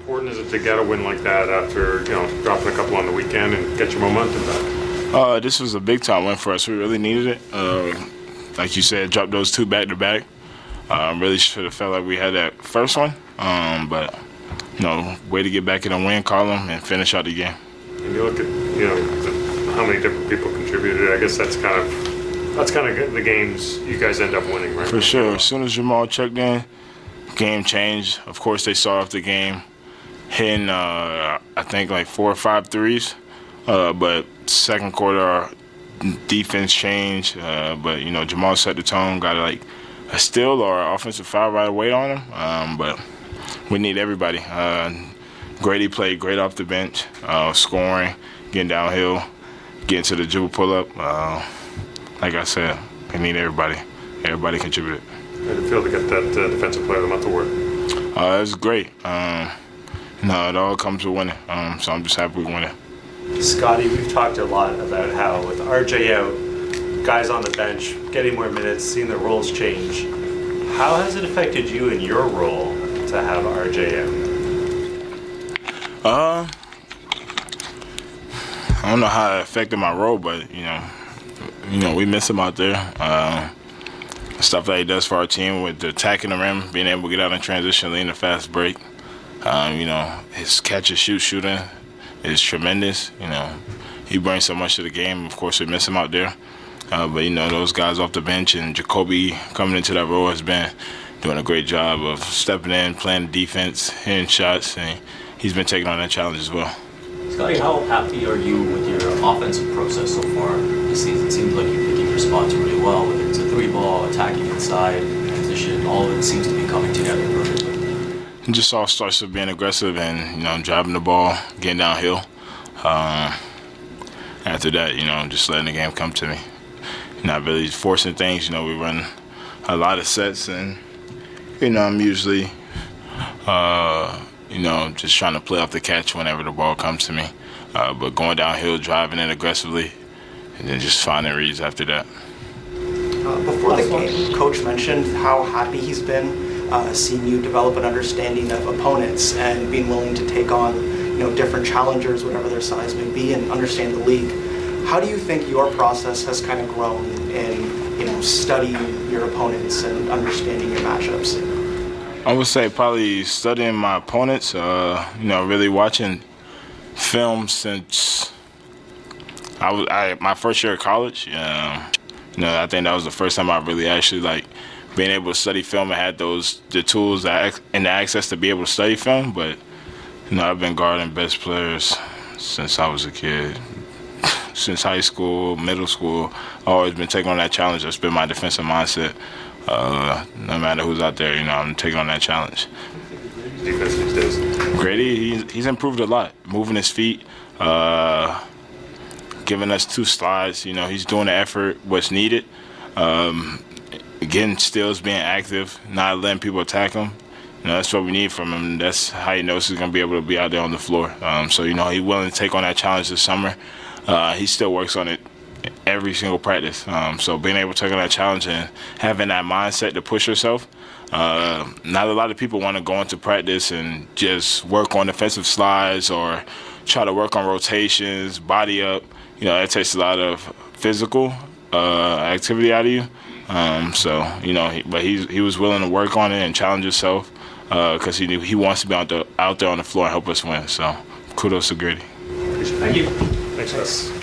important is it to get a win like that after dropping a couple on the weekend and get your momentum back? This was a big time win for us. We really needed it. Like you said, dropped those 2 back to back. Really should have felt like we had that first one, but way to get back in the win column and finish out the game. And you look at how many different people contributed. I guess that's kind of the games you guys end up winning, right? For sure. As soon as Jamal checked in, game changed. Of course, they started off the game hitting I think like 4 or 5 threes, but second quarter our defense changed. But Jamal set the tone, got like a steal or an offensive foul right away on him. But we need everybody. Grady played great off the bench, scoring, getting downhill, getting to the dribble pull-up. Like I said, we need everybody. Everybody contributed. How did it feel to get that Defensive Player of the Month award? It was great. It all comes with winning, so I'm just happy we won it. Scottie, we've talked a lot about how with RJ out, guys on the bench getting more minutes, seeing their roles change. How has it affected you in your role to have RJ out? I don't know how it affected my role, but we miss him out there. Stuff that he does for our team with the attacking the rim, being able to get out in transition, leading a fast break. His catch and shoot shooting is tremendous. He brings so much to the game. Of course, we miss him out there. But those guys off the bench and Jacoby coming into that role has been doing a great job of stepping in, playing defense, hitting shots, and he's been taking on that challenge as well. Scottie, how happy are you with your offensive process so far this season? It seems like you're picking your spots really well, whether it's a 3-ball, attacking inside, transition, all of it seems to be coming together perfectly. It just all starts with being aggressive and, driving the ball, getting downhill. After that, just letting the game come to me. Not really forcing things. We run a lot of sets, and, I'm usually just trying to play off the catch whenever the ball comes to me. But going downhill, driving it aggressively, and then just finding reads after that. Before the game, Coach mentioned how happy he's been seeing you develop an understanding of opponents and being willing to take on different challengers, whatever their size may be, and understand the league. How do you think your process has kind of grown in studying your opponents and understanding your matchups? I would say probably studying my opponents, really watching film since my first year of college. I think that was the first time I really actually being able to study film and had the tools and the access to be able to study film. But I've been guarding best players since I was a kid. Since high school, middle school, I've always been taking on that challenge. That's been my defensive mindset. No matter who's out there, I'm taking on that challenge. Defense these days. Grady, he's improved a lot. Moving his feet, giving us 2 slides. He's doing the effort, what's needed. Getting steals, being active, not letting people attack him. That's what we need from him. That's how he knows he's going to be able to be out there on the floor. So he's willing to take on that challenge this summer. He still works on it every single practice. So being able to take on that challenge and having that mindset to push yourself. Not a lot of people want to go into practice and just work on defensive slides or try to work on rotations, body up. That takes a lot of physical activity out of you. But he was willing to work on it and challenge himself because he knew he wants to be out there on the floor and help us win. So kudos to Grady. Thank you. Thanks.